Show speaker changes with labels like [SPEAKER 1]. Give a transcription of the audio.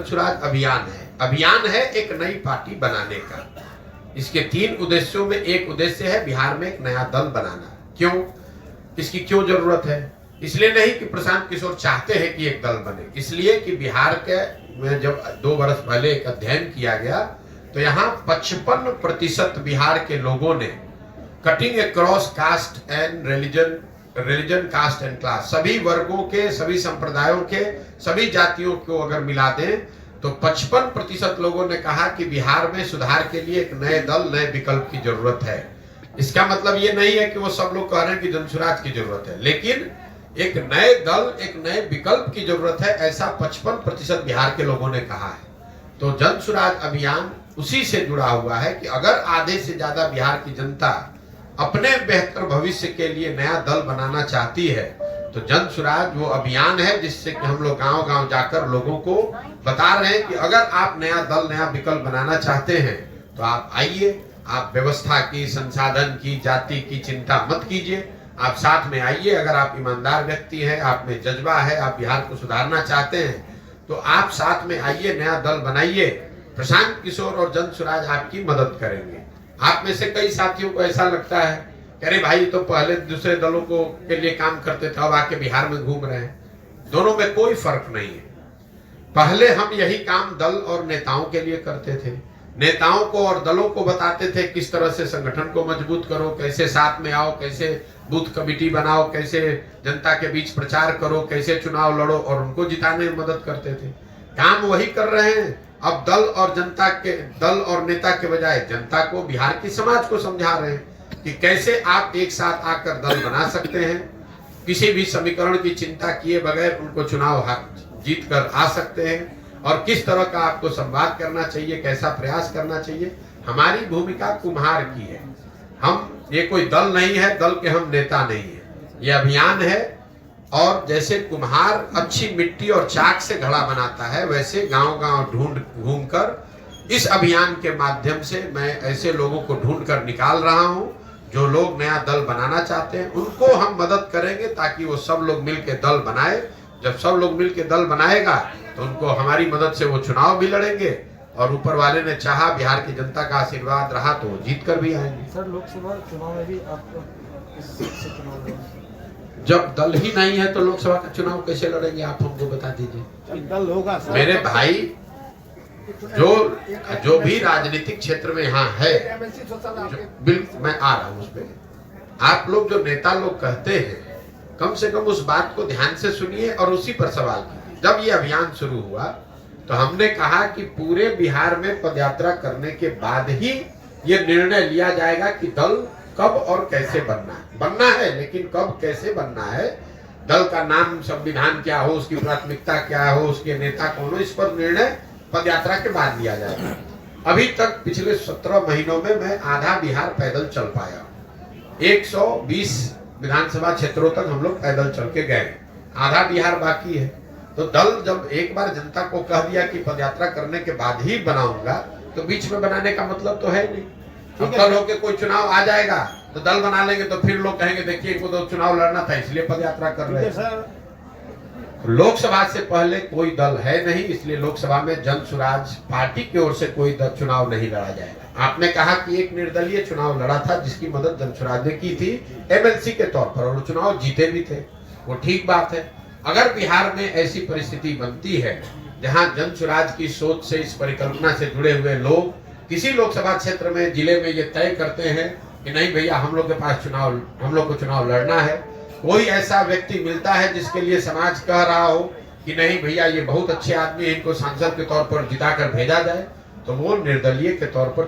[SPEAKER 1] जनसुराज अभियान है। अभियान है एक नई पार्टी बनाने का। इसके 3 उद्देश्यों में एक उद्देश्य है बिहार में एक नया दल बनाना। क्यों, इसकी क्यों जरूरत है? इसलिए नहीं कि प्रशांत किशोर चाहते हैं कि एक दल बने, इसलिए कि बिहार के में जब 2 वर्ष पहले एक अध्ययन किया गया तो यहाँ 55% बिहार के लोगों ने cutting across cast and religion caste and class, सभी वर्गों के, सभी संप्रदायों के, सभी जातियों को अगर मिला दें तो 55% लोगों ने कहा कि बिहार में सुधार के लिए एक नए दल, नए विकल्प की जरूरत है। इसका मतलब ये नहीं है कि वो सब लोग कह रहे हैं कि जनसुराज की जरूरत है, लेकिन एक नए दल, एक नए विकल्प की जरूरत है, ऐसा 55% बिहार के लोगों ने कहा है। तो जनसुराज अभियान उसी से जुड़ा हुआ है कि अगर आधे से ज्यादा बिहार की जनता अपने बेहतर भविष्य के लिए नया दल बनाना चाहती है तो जनसुराज वो अभियान है जिससे कि हम लोग गांव-गांव जाकर लोगों को बता रहे हैं कि अगर आप नया दल, नया विकल्प बनाना चाहते हैं तो आप आइए, आप व्यवस्था की, संसाधन की, जाति की चिंता मत कीजिए, आप साथ में आइए। अगर आप ईमानदार व्यक्ति हैं, आप में जज्बा है, आप बिहार को सुधारना चाहते हैं तो आप साथ में आइए, नया दल बनाइए। प्रशांत किशोर और जनसुराज आपकी मदद करेंगे। आप में से कई साथियों को ऐसा लगता है कि अरे भाई तो पहले दूसरे दलों को के लिए काम करते थे, अब आके बिहार में घूम रहे हैं। दोनों में कोई फर्क नहीं है। पहले हम यही काम दल और नेताओं के लिए करते थे, नेताओं को और दलों को बताते थे किस तरह से संगठन को मजबूत करो, कैसे साथ में आओ, कैसे बूथ कमेटी बनाओ, कैसे जनता के बीच प्रचार करो, कैसे चुनाव लड़ो, और उनको जिताने में मदद करते थे। काम वही कर रहे हैं। अब दल और नेता के बजाय जनता को, बिहार की समाज को समझा रहे हैं कि कैसे आप एक साथ आकर दल बना सकते हैं, किसी भी समीकरण की चिंता किए बगैर उनको चुनाव जीत कर आ सकते हैं, और किस तरह का आपको संवाद करना चाहिए, कैसा प्रयास करना चाहिए। हमारी भूमिका कुम्हार की है। हम ये कोई दल नहीं है, दल के हम नेता नहीं है, ये अभियान है। और जैसे कुम्हार अच्छी मिट्टी और चाक से घड़ा बनाता है, वैसे गांव-गांव घूमकर इस अभियान के माध्यम से मैं ऐसे लोगों को ढूंढ कर निकाल रहा हूं जो लोग नया दल बनाना चाहते हैं। उनको हम मदद करेंगे ताकि वो सब लोग मिलकर दल बनाए। जब सब लोग मिलकर दल बनाएगा तो उनको हमारी मदद से वो चुनाव भी लड़ेंगे, और ऊपर वाले ने चाहा, बिहार की जनता का आशीर्वाद रहा तो वो जीत कर भी आएंगे।
[SPEAKER 2] सर, लोकसभा चुनाव में भी आप इस सीट से चुनाव लड़ेंगे?
[SPEAKER 1] जब दल ही नहीं है तो लोकसभा का चुनाव कैसे लड़ेंगे, आप हमको बता दीजिए।
[SPEAKER 2] दल होगा सर।
[SPEAKER 1] मेरे भाई, जो भी राजनीतिक क्षेत्र में यहाँ है, बिल्कुल मैं आ रहा हूँ उस पर। आप लोग जो नेता लोग कहते हैं, कम से कम उस बात को ध्यान से सुनिए और उसी पर सवाल कीजिए। जब ये अभियान शुरू हुआ तो हमने कहा कि पूरे बिहार में पदयात्रा करने के बाद ही ये निर्णय लिया जाएगा कि दल कब और कैसे बनना है, लेकिन कब कैसे बनना है, दल का नाम, संविधान क्या हो, उसकी प्राथमिकता क्या हो, उसके नेता कौन हो, इस पर निर्णय पदयात्रा के बाद लिया जाएगा। अभी तक पिछले 17 महीनों में मैं आधा बिहार पैदल चल पाया। 120 विधानसभा क्षेत्रों तक हम लोग पैदल चल के गए, आधा बिहार बाकी है। तो दल जब एक बार जनता को कह दिया कि पदयात्रा करने के बाद ही बनाऊंगा, तो बीच में बनाने का मतलब तो है नहीं। अब कल होके कोई चुनाव आ जाएगा तो दल बना लेंगे तो फिर लोग कहेंगे देखिए इनको तो चुनाव लड़ना था इसलिए पदयात्रा कर रहे हैं। लोकसभा से पहले कोई दल है नहीं, इसलिए लोकसभा में जनसुराज पार्टी की ओर से कोई चुनाव नहीं लड़ा जाएगा। आपने कहा कि एक निर्दलीय चुनाव लड़ा था जिसकी मदद जनसुराज ने की थी एमएलसी के तौर पर, और चुनाव जीते भी थे, वो ठीक बात है। अगर बिहार में ऐसी परिस्थिति बनती है जहां जनसुराज की सोच से, इस परिकल्पना से जुड़े हुए लोग किसी लोकसभा क्षेत्र में, जिले में ये तय करते हैं कि नहीं भैया हम लोग के पास चुनाव, हम लोग को चुनाव लड़ना है, कोई ऐसा व्यक्ति मिलता है जिसके लिए समाज कह रहा हो कि नहीं भैया ये बहुत अच्छे आदमी है, इनको सांसद के तौर पर जिताकर भेजा जाए, तो वो निर्दलीय के तौर पर